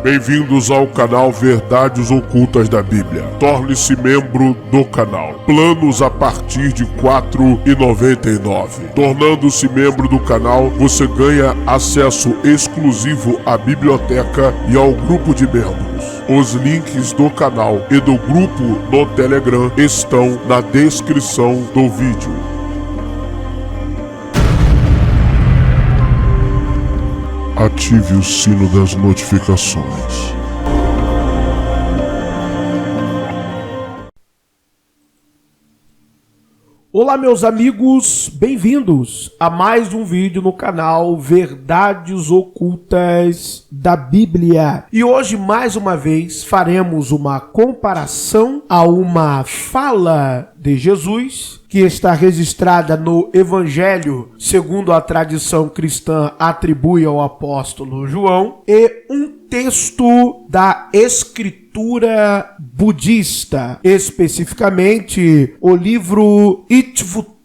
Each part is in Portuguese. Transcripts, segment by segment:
Bem-vindos ao canal Verdades Ocultas da Bíblia. Torne-se membro do canal. Planos a partir de R$ 4,99. Tornando-se membro do canal, você ganha acesso exclusivo à biblioteca e ao grupo de membros. Os links do canal e do grupo no Telegram estão na descrição do vídeo. Ative o sino das notificações. Olá, meus amigos, bem-vindos a mais um vídeo no canal Verdades Ocultas da Bíblia. E hoje, mais uma vez, faremos uma comparação a uma fala de Jesus que está registrada no Evangelho, segundo a tradição cristã atribui ao apóstolo João, e um texto da Escritura budista, especificamente o livro Itivuttaka,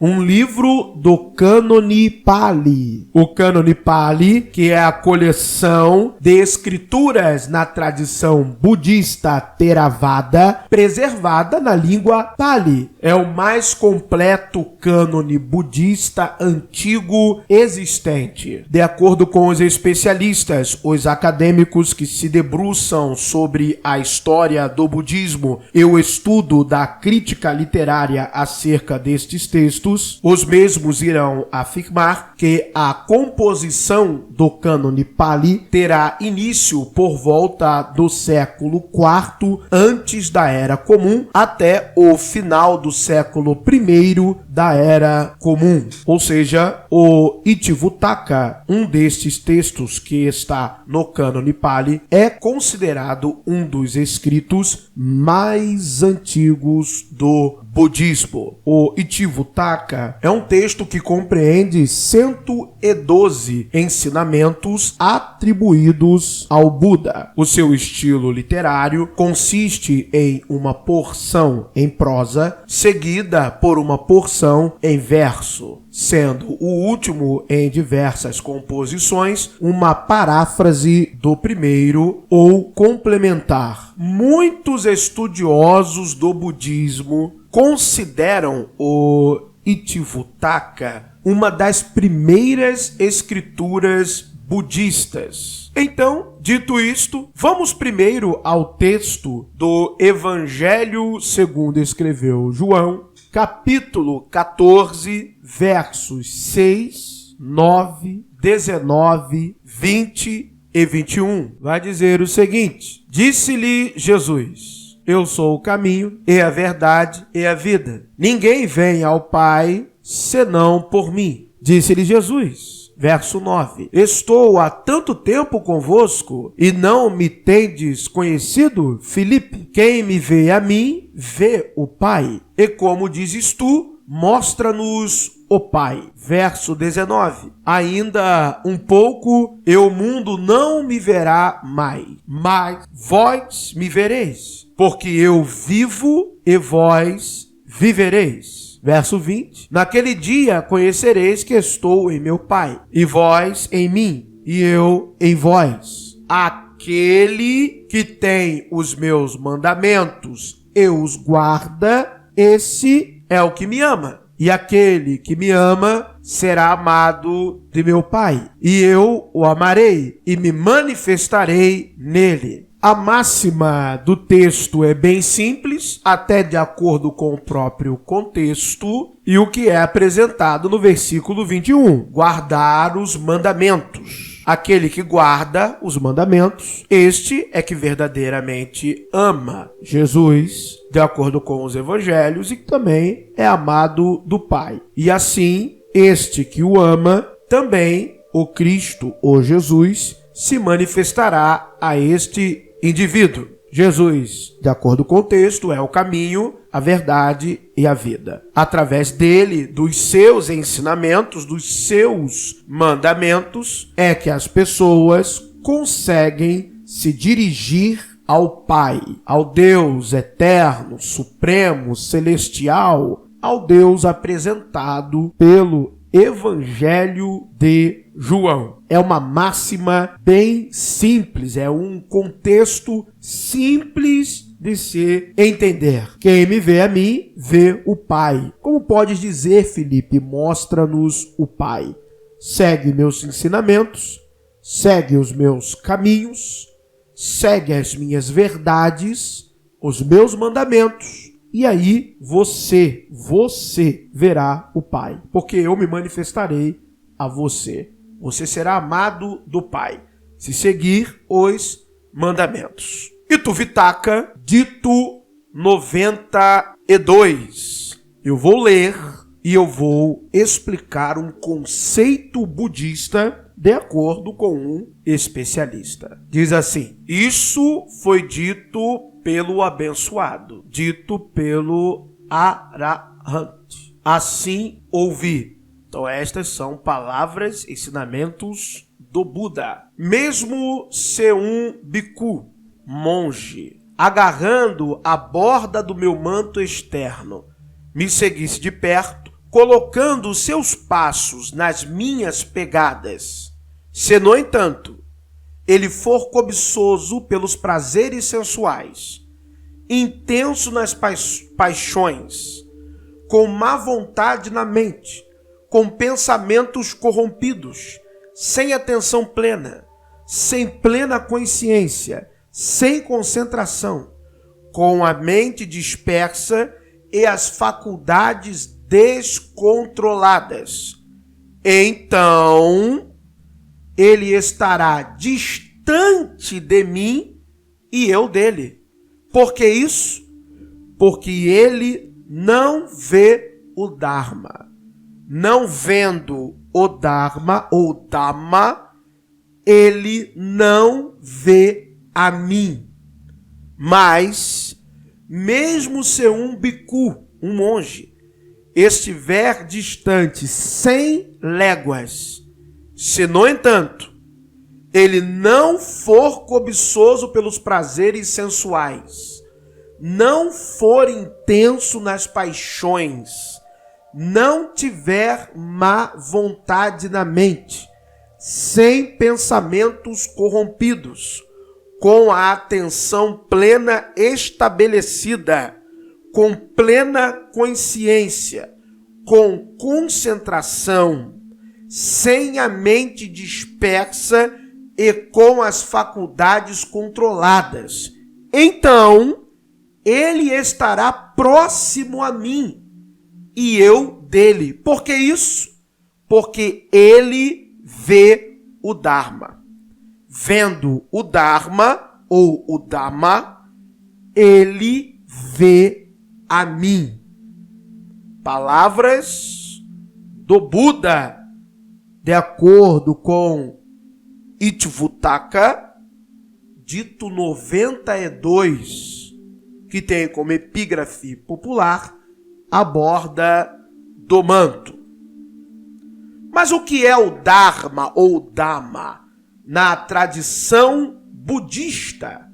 um livro do Cânone Pali. O Cânone Pali, que é a coleção de escrituras na tradição budista Theravada, preservada na língua Pali. É o mais completo cânone budista antigo existente. De acordo com os especialistas, os acadêmicos que se debruçam sobre a história do budismo e o estudo da crítica literária acerca destes textos, os mesmos irão afirmar que a composição do cânone Pali terá início por volta do século IV antes da Era Comum até o final do século I da Era Comum. Ou seja, o Itivuttaka, um destes textos que está no cânone Pali, é considerado um dos escritos mais antigos do budismo. O Itivuttaka é um texto que compreende 112 ensinamentos atribuídos ao Buda. O seu estilo literário consiste em uma porção em prosa, seguida por uma porção em verso, sendo o último em diversas composições uma paráfrase do primeiro ou complementar. Muitos estudiosos do budismo consideram o Itivuttaka uma das primeiras escrituras budistas. Então, dito isto, vamos primeiro ao texto do Evangelho segundo escreveu João, capítulo 14, versos 6, 9, 19, 20 e 21. Vai dizer o seguinte: Disse-lhe Jesus: Eu sou o caminho, e a verdade, e a vida. Ninguém vem ao Pai, senão por mim. Disse-lhe Jesus, verso 9: Estou há tanto tempo convosco, e não me tendes conhecido, Filipe? Quem me vê a mim, vê o Pai. E como dizes tu, mostra-nos o Pai. Verso 19: Ainda um pouco, e o mundo não me verá mais, mas vós me vereis, porque eu vivo e vós vivereis. Verso 20: Naquele dia conhecereis que estou em meu Pai, e vós em mim, e eu em vós. Aquele que tem os meus mandamentos e os guarda, esse é o que me ama. E aquele que me ama será amado de meu Pai, e eu o amarei e me manifestarei nele. A máxima do texto é bem simples, até de acordo com o próprio contexto, e o que é apresentado no versículo 21, guardar os mandamentos. Aquele que guarda os mandamentos, este é que verdadeiramente ama Jesus, de acordo com os evangelhos, e que também é amado do Pai. E assim, este que o ama, também o Cristo ou Jesus, se manifestará a este indivíduo. Jesus, de acordo com o texto, é o caminho, a verdade e a vida. Através dele, dos seus ensinamentos, dos seus mandamentos, é que as pessoas conseguem se dirigir ao Pai, ao Deus eterno, supremo, celestial, ao Deus apresentado pelo Evangelho de João. é uma máxima bem simples, é um contexto simples de se entender. Quem me vê a mim, vê o Pai. Como podes dizer, Felipe, mostra-nos o Pai? Segue meus ensinamentos, segue os meus caminhos, segue as minhas verdades, os meus mandamentos, e aí você verá o Pai, porque eu me manifestarei a você. Você será amado do Pai, se seguir os mandamentos. Itu Vitaka, dito 92. Eu vou ler e eu vou explicar um conceito budista de acordo com um especialista. Diz assim: isso foi dito pelo abençoado, dito pelo Arahant. Assim ouvi. Então estas são palavras, ensinamentos do Buda. Mesmo se um bhikkhu, monge, agarrando a borda do meu manto externo, me seguisse de perto, colocando seus passos nas minhas pegadas, se, no entanto, ele for cobiçoso pelos prazeres sensuais, intenso nas paixões, com má vontade na mente, com pensamentos corrompidos, sem atenção plena, sem plena consciência, sem concentração, com a mente dispersa e as faculdades descontroladas. Então, ele estará distante de mim e eu dele. Por que isso? Porque ele não vê o Dharma. Não vendo o Dharma ou Dhamma, ele não vê a mim. Mas, mesmo se um bhikkhu, um monge, estiver distante 100 léguas, se, no entanto, ele não for cobiçoso pelos prazeres sensuais, não for intenso nas paixões, não tiver má vontade na mente, sem pensamentos corrompidos, com a atenção plena estabelecida, com plena consciência, com concentração, sem a mente dispersa e com as faculdades controladas. Então, ele estará próximo a mim e eu dele. Por que isso? Porque ele vê o Dharma. Vendo o Dharma ou o Dhamma, ele vê a mim. Palavras do Buda, de acordo com Itu Vitaka, dito 92, que tem como epígrafe popular a borda do manto. Mas o que é o Dharma ou Dhamma na tradição budista?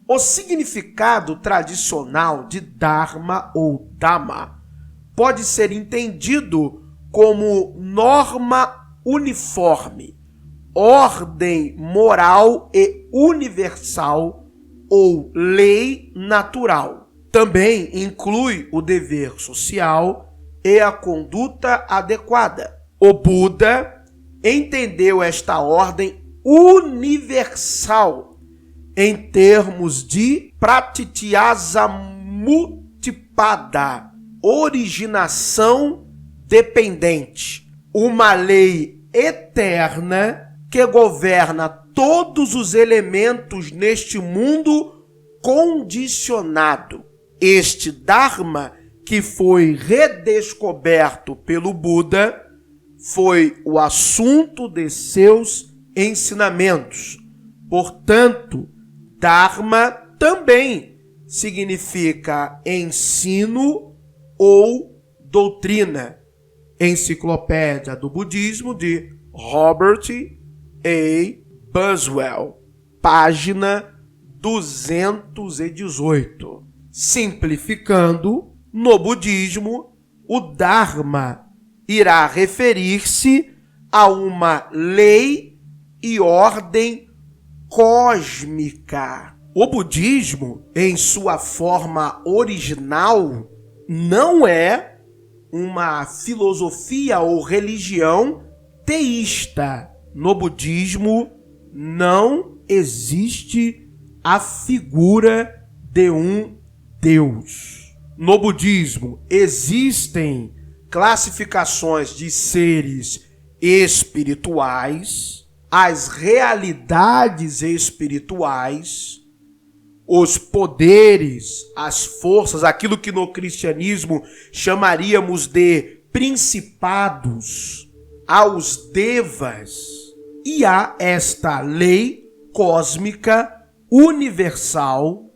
O significado tradicional de Dharma ou Dhamma pode ser entendido como norma uniforme, ordem moral e universal ou lei natural. Também inclui o dever social e a conduta adequada. O Buda entendeu esta ordem universal em termos de pratityasamuttipada, originação dependente, uma lei eterna que governa todos os elementos neste mundo condicionado. Este Dharma, que foi redescoberto pelo Buda, foi o assunto de seus ensinamentos. Portanto, Dharma também significa ensino ou doutrina. Enciclopédia do Budismo de Robert A. Buswell, página 218. Simplificando, no budismo, o Dharma irá referir-se a uma lei e ordem cósmica. O budismo, em sua forma original, não é uma filosofia ou religião teísta. No budismo não existe a figura de um Deus. No budismo existem classificações de seres espirituais, as realidades espirituais, os poderes, as forças, aquilo que no cristianismo chamaríamos de principados, aos devas, e há esta lei cósmica universal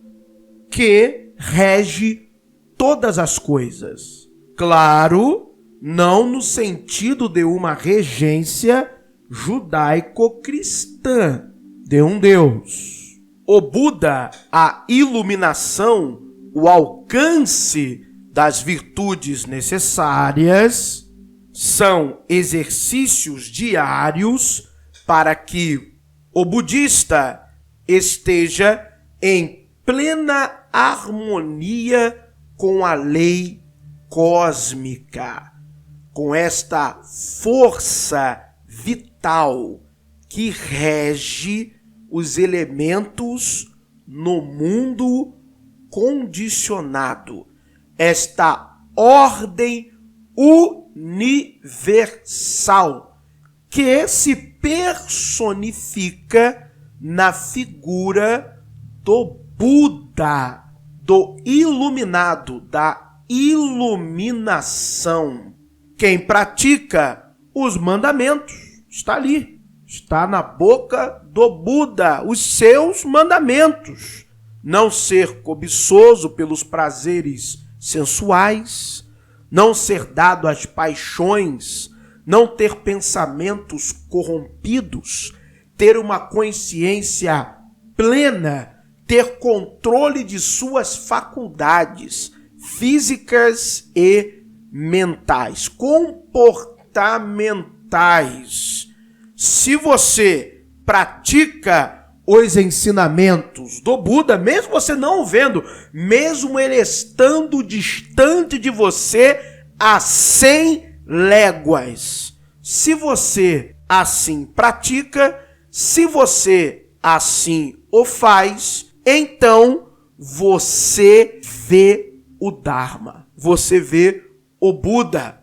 que rege todas as coisas. Claro, não no sentido de uma regência judaico-cristã de um Deus. O Buda, a iluminação, o alcance das virtudes necessárias, são exercícios diários para que o budista esteja em plena harmonia com a lei cósmica, com esta força vital que rege os elementos no mundo condicionado, esta ordem universal que se personifica na figura do Buda, do iluminado, da iluminação. Quem pratica os mandamentos está ali. Está na boca do Buda, os seus mandamentos. Não ser cobiçoso pelos prazeres sensuais, não ser dado às paixões, não ter pensamentos corrompidos, ter uma consciência plena, ter controle de suas faculdades físicas e mentais, comportamentais. Se você pratica os ensinamentos do Buda, mesmo você não o vendo, mesmo ele estando distante de você a 100 léguas, se você assim pratica, se você assim o faz, então você vê o Dharma, você vê o Buda,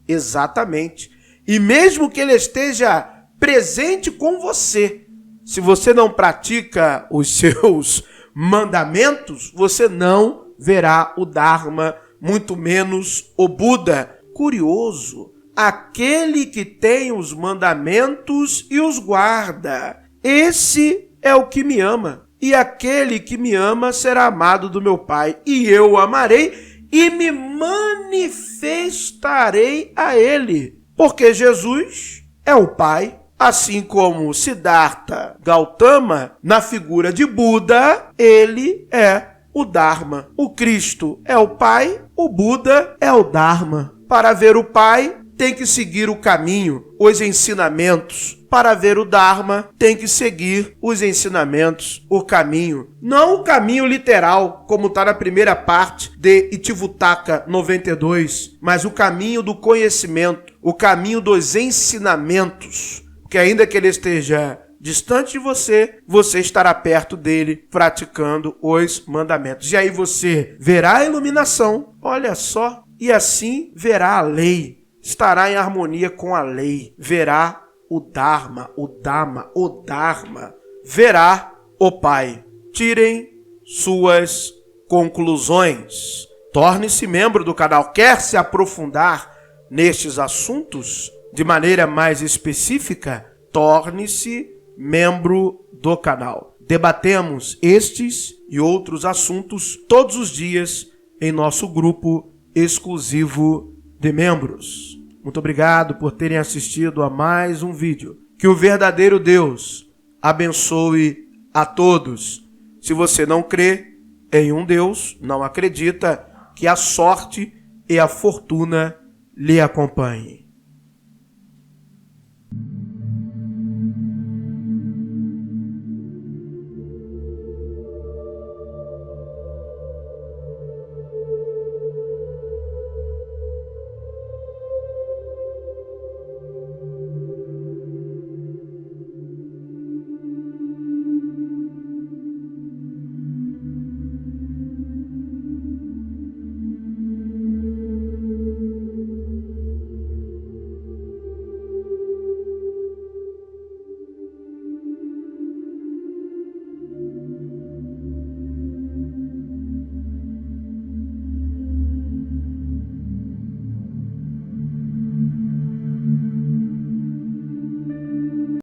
exatamente. E mesmo que ele esteja presente com você, se você não pratica os seus mandamentos, você não verá o Dharma, muito menos o Buda. Curioso, aquele que tem os mandamentos e os guarda, esse é o que me ama. E aquele que me ama será amado do meu Pai, e eu o amarei e me manifestarei a ele. Porque Jesus é o Pai. Assim como Siddhartha Gautama, na figura de Buda, ele é o Dharma. O Cristo é o Pai, o Buda é o Dharma. Para ver o Pai, tem que seguir o caminho, os ensinamentos. Para ver o Dharma, tem que seguir os ensinamentos, o caminho. Não o caminho literal, como está na primeira parte de Itivuttaka 92, mas o caminho do conhecimento, o caminho dos ensinamentos. Que ainda que ele esteja distante de você, você estará perto dele praticando os mandamentos. E aí você verá a iluminação, olha só, e assim verá a lei, estará em harmonia com a lei, verá o Dharma, o Dhamma, o Dharma, verá o Pai. Tirem suas conclusões. Torne-se membro do canal. Quer se aprofundar nestes assuntos de maneira mais específica? Torne-se membro do canal. Debatemos estes e outros assuntos todos os dias em nosso grupo exclusivo de membros. Muito obrigado por terem assistido a mais um vídeo. Que o verdadeiro Deus abençoe a todos. Se você não crê em um Deus, não acredita, que a sorte e a fortuna lhe acompanhem.